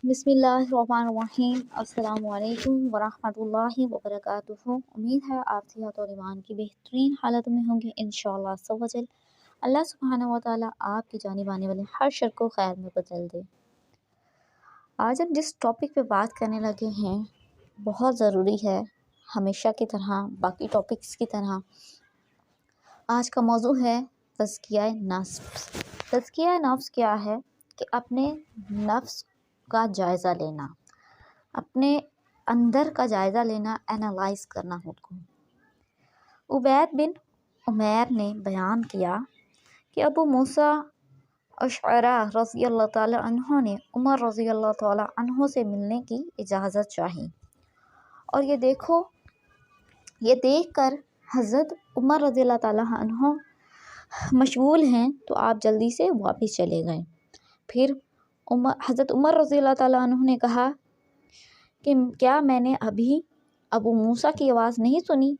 بسم اللہ الرحمن الرحیم۔ السلام علیکم ورحمۃ اللہ وبرکاتہ۔ امید ہے آپ صحت اور ایمان کی بہترین حالت میں ہوں گے انشاءاللہ عز و جل۔ اللہ سبحانہ و تعالیٰ آپ کی جانب آنے والے ہر شر کو خیر میں بدل دے۔ آج ہم جس ٹاپک پہ بات کرنے لگے ہیں بہت ضروری ہے، ہمیشہ کی طرح باقی ٹاپکس کی طرح آج کا موضوع ہے تزکیہ نفس۔ تزکیہ نفس کیا ہے کہ اپنے نفس کا جائزہ لینا، اپنے اندر کا جائزہ لینا، اینالائز کرنا خود کو۔ عبید بن عمیر نے بیان کیا کہ ابو موسیٰ اشعری رضی اللہ تعالیٰ عنہ نے عمر رضی اللہ تعالیٰ عنہ سے ملنے کی اجازت چاہی، اور یہ دیکھ کر حضرت عمر رضی اللہ تعالیٰ عنہ مشغول ہیں تو آپ جلدی سے واپس چلے گئے۔ پھر حضرت عمر رضی اللہ تعالیٰ عنہ نے کہا کہ کیا میں نے ابھی ابو موسیٰ کی آواز نہیں سنی؟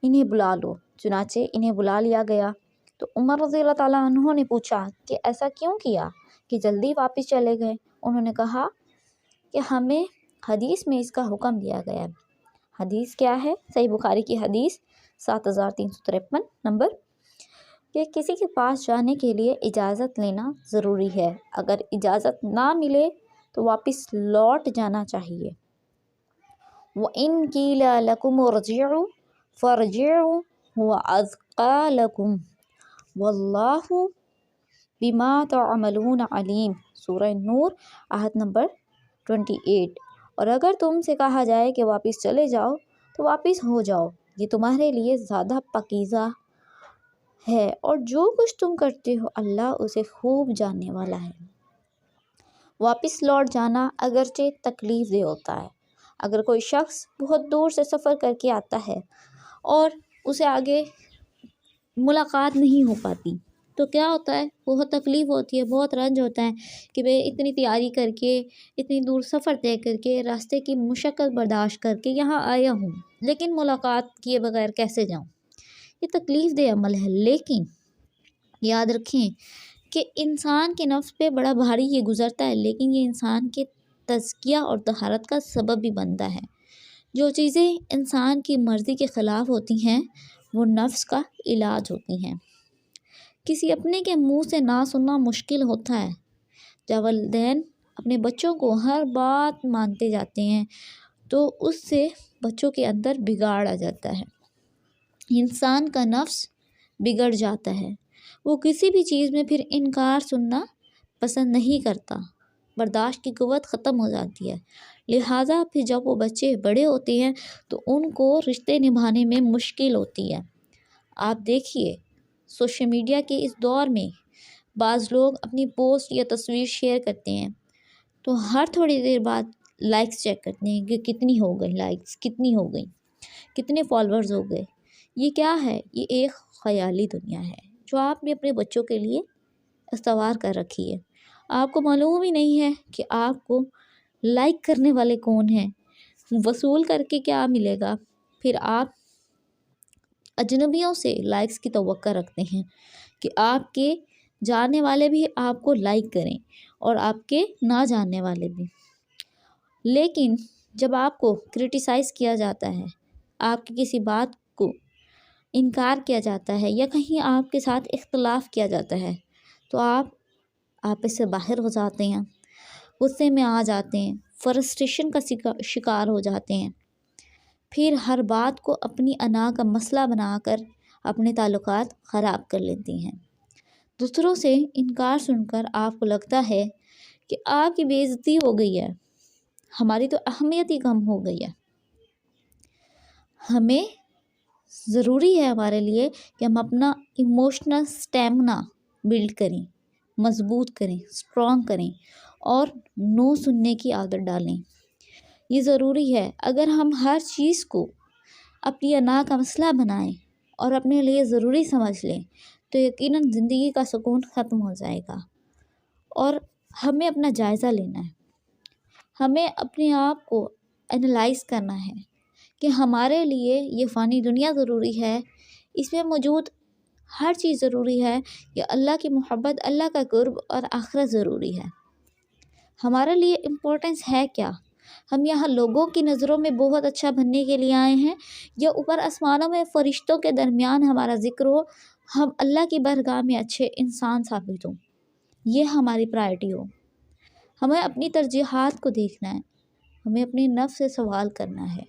انہیں بلا لو۔ چنانچہ انہیں بلا لیا گیا تو عمر رضی اللہ تعالیٰ عنہ نے پوچھا کہ ایسا کیوں کیا کہ جلدی واپس چلے گئے؟ انہوں نے کہا کہ ہمیں حدیث میں اس کا حکم دیا گیا ہے۔ حدیث کیا ہے؟ صحیح بخاری کی حدیث 7353 نمبر، کہ کسی کے پاس جانے کے لیے اجازت لینا ضروری ہے، اگر اجازت نہ ملے تو واپس لوٹ جانا چاہیے۔ وَإِن قِيلَ لَكُمُ ارْجِعُوا فَارْجِعُوا هُوَ أَزْكَىٰ لَكُمْ وَاللَّهُ بِمَا تَعْمَلُونَ عَلِيمٌ۔ سورہ نور آیت نمبر 28۔ اور اگر تم سے کہا جائے کہ واپس چلے جاؤ تو واپس ہو جاؤ، یہ تمہارے لیے زیادہ پاکیزہ ہے، اور جو کچھ تم کرتے ہو اللہ اسے خوب جاننے والا ہے۔ واپس لوٹ جانا اگرچہ تکلیف دہ ہوتا ہے۔ اگر کوئی شخص بہت دور سے سفر کر کے آتا ہے اور اسے آگے ملاقات نہیں ہو پاتی تو کیا ہوتا ہے؟ بہت تکلیف ہوتی ہے، بہت رنج ہوتا ہے کہ میں اتنی تیاری کر کے، اتنی دور سفر طے کر کے، راستے کی مشقت برداشت کر کے یہاں آیا ہوں، لیکن ملاقات کیے بغیر کیسے جاؤں؟ یہ تکلیف دہ عمل ہے۔ لیکن یاد رکھیں کہ انسان کے نفس پہ بڑا بھاری یہ گزرتا ہے، لیکن یہ انسان کے تزکیہ اور طہارت کا سبب بھی بنتا ہے۔ جو چیزیں انسان کی مرضی کے خلاف ہوتی ہیں وہ نفس کا علاج ہوتی ہیں۔ کسی اپنے کے منہ سے نہ سننا مشکل ہوتا ہے۔ جب والدین اپنے بچوں کو ہر بات مانتے جاتے ہیں تو اس سے بچوں کے اندر بگاڑ آ جاتا ہے، انسان کا نفس بگڑ جاتا ہے، وہ کسی بھی چیز میں پھر انکار سننا پسند نہیں کرتا، برداشت کی قوت ختم ہو جاتی ہے۔ لہٰذا پھر جب وہ بچے بڑے ہوتے ہیں تو ان کو رشتے نبھانے میں مشکل ہوتی ہے۔ آپ دیکھیے سوشل میڈیا کے اس دور میں بعض لوگ اپنی پوسٹ یا تصویر شیئر کرتے ہیں تو ہر تھوڑی دیر بعد لائکس چیک کرتے ہیں کہ کتنی ہو گئی لائکس، کتنی ہو گئی، کتنے فالورز ہو گئے۔ یہ کیا ہے؟ یہ ایک خیالی دنیا ہے جو آپ نے اپنے بچوں کے لیے استوار کر رکھی ہے۔ آپ کو معلوم ہی نہیں ہے کہ آپ کو لائک کرنے والے کون ہیں، وصول کر کے کیا ملے گا۔ پھر آپ اجنبیوں سے لائکس کی توقع رکھتے ہیں کہ آپ کے جاننے والے بھی آپ کو لائک کریں اور آپ کے نہ جاننے والے بھی۔ لیکن جب آپ کو کرٹیسائز کیا جاتا ہے، آپ کی کسی بات کو انکار کیا جاتا ہے یا کہیں آپ کے ساتھ اختلاف کیا جاتا ہے تو آپ آپس سے باہر ہو جاتے ہیں، غصے میں آ جاتے ہیں، فرسٹریشن کا شکار ہو جاتے ہیں، پھر ہر بات کو اپنی انا کا مسئلہ بنا کر اپنے تعلقات خراب کر لیتے ہیں۔ دوسروں سے انکار سن کر آپ کو لگتا ہے کہ آپ کی بے عزتی ہو گئی ہے، ہماری تو اہمیت ہی کم ہو گئی ہے۔ ہمیں ضروری ہے ہمارے لیے کہ ہم اپنا ایموشنل سٹیمنا بلڈ کریں، مضبوط کریں، اسٹرانگ کریں اور نو سننے کی عادت ڈالیں۔ یہ ضروری ہے۔ اگر ہم ہر چیز کو اپنی انا کا مسئلہ بنائیں اور اپنے لیے ضروری سمجھ لیں تو یقیناً زندگی کا سکون ختم ہو جائے گا۔ اور ہمیں اپنا جائزہ لینا ہے، ہمیں اپنے آپ کو اینالائز کرنا ہے کہ ہمارے لیے یہ فانی دنیا ضروری ہے، اس میں موجود ہر چیز ضروری ہے، کہ اللہ کی محبت، اللہ کا قرب اور آخرت ضروری ہے۔ हमारे लिए इम्पोर्टेंस है क्या? हम यहाँ लोगों की नज़रों में बहुत अच्छा बनने के लिए आए हैं, या ऊपर आसमानों में फरिश्तों के दरमियान हमारा ज़िक्र हो, हम अल्लाह की बारगाह में अच्छे इंसान साबित हों, ये हमारी प्रायोरिटी हो। हमें अपनी तरजीहात को देखना है, हमें अपने नफ्स से सवाल करना है,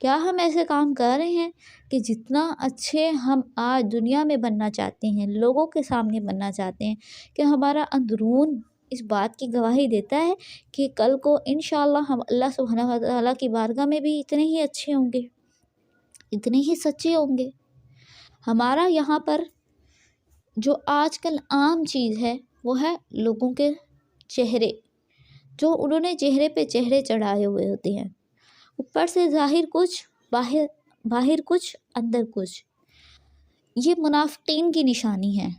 क्या हम ऐसे काम कर रहे हैं कि जितना अच्छे हम आज दुनिया में बनना चाहते हैं, लोगों के सामने बनना चाहते हैं, कि हमारा अंदरून इस बात की गवाही देता है कि कल को इंशाअल्लाह हम अल्लाह सुब्हानहू व तआला की बारगाह में भी इतने ही अच्छे होंगे, इतने ही सच्चे होंगे। हमारा यहाँ पर जो आजकल आम चीज़ है वो है लोगों के चेहरे, जो उन्होंने चेहरे पे चेहरे चढ़ाए हुए होते हैं, ऊपर से ज़ाहिर कुछ, बाहर कुछ, अंदर कुछ। ये मुनाफिकीन की निशानी है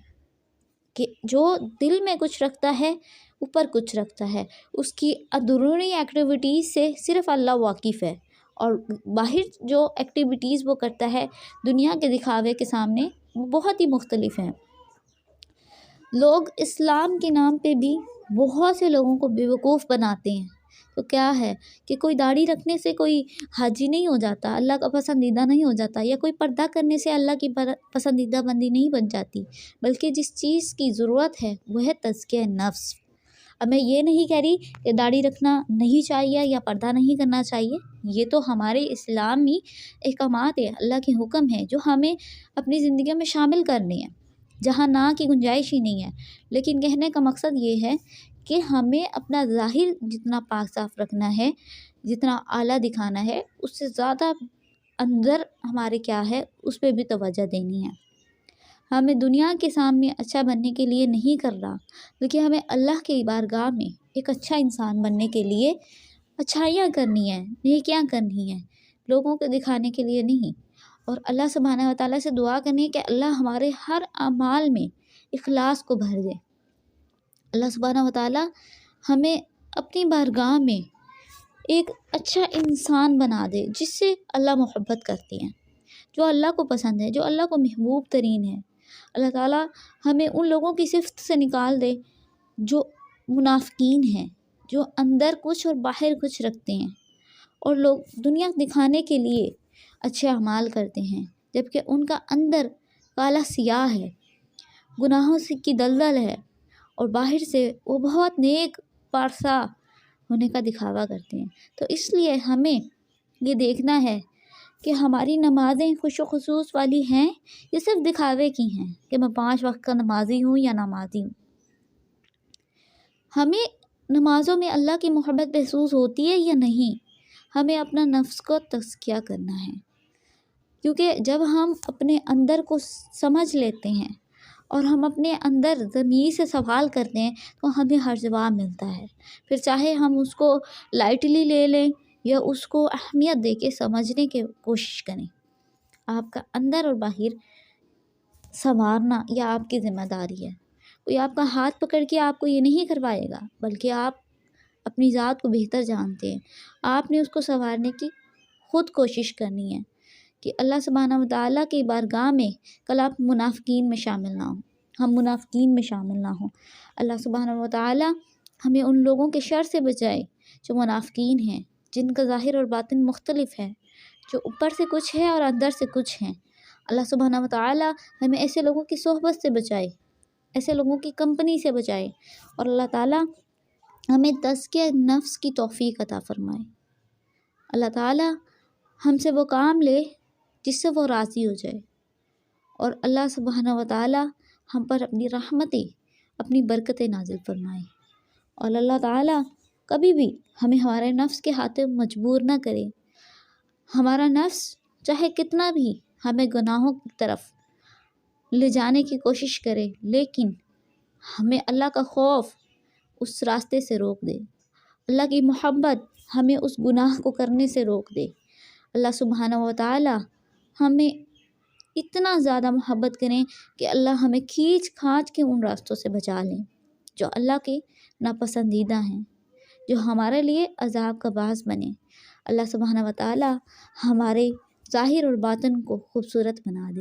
कि जो दिल में कुछ रखता है ऊपर कुछ रखता है, उसकी अंदरूनी एक्टिविटीज़ से सिर्फ़ अल्लाह वाकिफ़ है, और बाहर जो एक्टिविटीज़ वो करता है दुनिया के दिखावे के सामने वो बहुत ही मुख्तलिफ हैं। लोग इस्लाम के नाम पे भी बहुत से लोगों को बेवकूफ़ बनाते हैं। तो क्या है कि कोई दाढ़ी रखने से कोई हाजी नहीं हो जाता, अल्लाह का पसंदीदा नहीं हो जाता, या कोई पर्दा करने से अल्लाह की पसंदीदा बंदी नहीं बन जाती, बल्कि जिस चीज़ की ज़रूरत है वह है तज़किया नफ्स। अब मैं ये नहीं कह रही कि दाढ़ी रखना नहीं चाहिए या पर्दा नहीं करना चाहिए, ये तो हमारे इस्लामी अहकामात है, अल्लाह के हुक्म है जो हमें अपनी ज़िंदगी में शामिल करने हैं, जहाँ ना की गुंजाइश ही नहीं है। लेकिन कहने का मकसद ये है कि हमें अपना ज़ाहिर जितना पाक साफ़ रखना है, जितना आला दिखाना है, उससे ज़्यादा अंदर हमारे क्या है उस पर भी तवज्जो देनी है। हमें दुनिया के सामने अच्छा बनने के लिए नहीं कर रहा, बल्कि हमें अल्लाह की बारगाह में एक अच्छा इंसान बनने के लिए अच्छाइयाँ करनी है, नेकियां करनी है, लोगों को दिखाने के लिए नहीं। और अल्लाह सुब्हानहू व तआला से दुआ करनी है कि अल्लाह हमारे हर अमाल में इखलास को भर दे। अल्लाह सुब्हानहू व तआला हमें अपनी बारगाह में एक अच्छा इंसान बना दे, जिससे अल्लाह मोहब्बत करते हैं, जो अल्लाह को पसंद है, जो अल्लाह को महबूब तरीन है। अल्लाह ताला हमें उन लोगों की सिफ़त से निकाल दे जो मुनाफिकीन हैं, जो अंदर कुछ और बाहर कुछ रखते हैं, और लोग दुनिया दिखाने के लिए अच्छे अमाल करते हैं, जबकि उनका अंदर काला सियाह है, गुनाहों से की दलदल है, और बाहर से वो बहुत नेक पारसा होने का दिखावा करते हैं। तो इसलिए हमें ये देखना है कि हमारी नमाज़ें खुशो खुसूस वाली हैं, ये सिर्फ दिखावे की हैं कि मैं 5 वक्त का नमाजी हूँ या नमाजी हूँ। हमें नमाज़ों में अल्लाह की मोहब्बत महसूस होती है या नहीं, हमें अपना नफ्स को तज़किया करना है, क्योंकि जब हम अपने अंदर को समझ लेते हैं और हम अपने अंदर ज़मीर से सवाल करते हैं तो हमें हर जवाब मिलता है। फिर चाहे हम उसको लाइटली ले लें या उसको अहमियत दे के समझने की कोशिश करें, आपका अंदर और बाहर संवारना यह आपकी ज़िम्मेदारी है। कोई आपका हाथ पकड़ के आपको ये नहीं करवाएगा, बल्कि आप अपनी ज़ात को बेहतर जानते हैं, आपने उसको संवारने की ख़ुद कोशिश करनी है कि अल्लाह सुब्हानहू व तआला की बारगाह में कल आप मुनाफिकीन में शामिल ना हो, हम मुनाफिकीन में शामिल ना हो। अल्लाह सुब्हानहू व तआला हमें उन लोगों के शर से बचाए जो मुनाफिकीन हैं, जिनका ज़ाहिर और बातिन मुख्तलिफ है, जो ऊपर से कुछ है और अंदर से कुछ हैं। अल्लाह सुब्हानहू व तआला हमें ऐसे लोगों की सोहबत से बचाए, ऐसे लोगों की कंपनी से बचाए, और अल्लाह ताला हमें तज़किया नफ्स की तौफ़ीक अता फ़रमाए। अल्लाह ताला हमसे वो काम ले जिससे वो राज़ी हो जाए, और अल्लाह सुब्हानहू व तआला हम पर अपनी रहमतें, अपनी बरकतें नाज़िल फ़रमाए, और अल्लाह ताला कभी भी हमें हमारे नफ्स के हाथों मजबूर ना करे। हमारा नफ्स चाहे कितना भी हमें गुनाहों की तरफ ले जाने की कोशिश करे, लेकिन हमें अल्लाह का खौफ उस रास्ते से रोक दे, अल्लाह की मोहब्बत हमें उस गुनाह को करने से रोक दे। अल्लाह सुब्हानहू व तआला हमें इतना ज़्यादा मोहब्बत करें कि अल्लाह हमें खींच खांच के उन रास्तों से बचा लें जो अल्लाह के नापसंदीदा हैं, जो हमारे लिए अज़ाब का बास बने। अल्लाह सुब्हानहू व तआला हमारे ज़ाहिर और बातिन को खूबसूरत बना दे।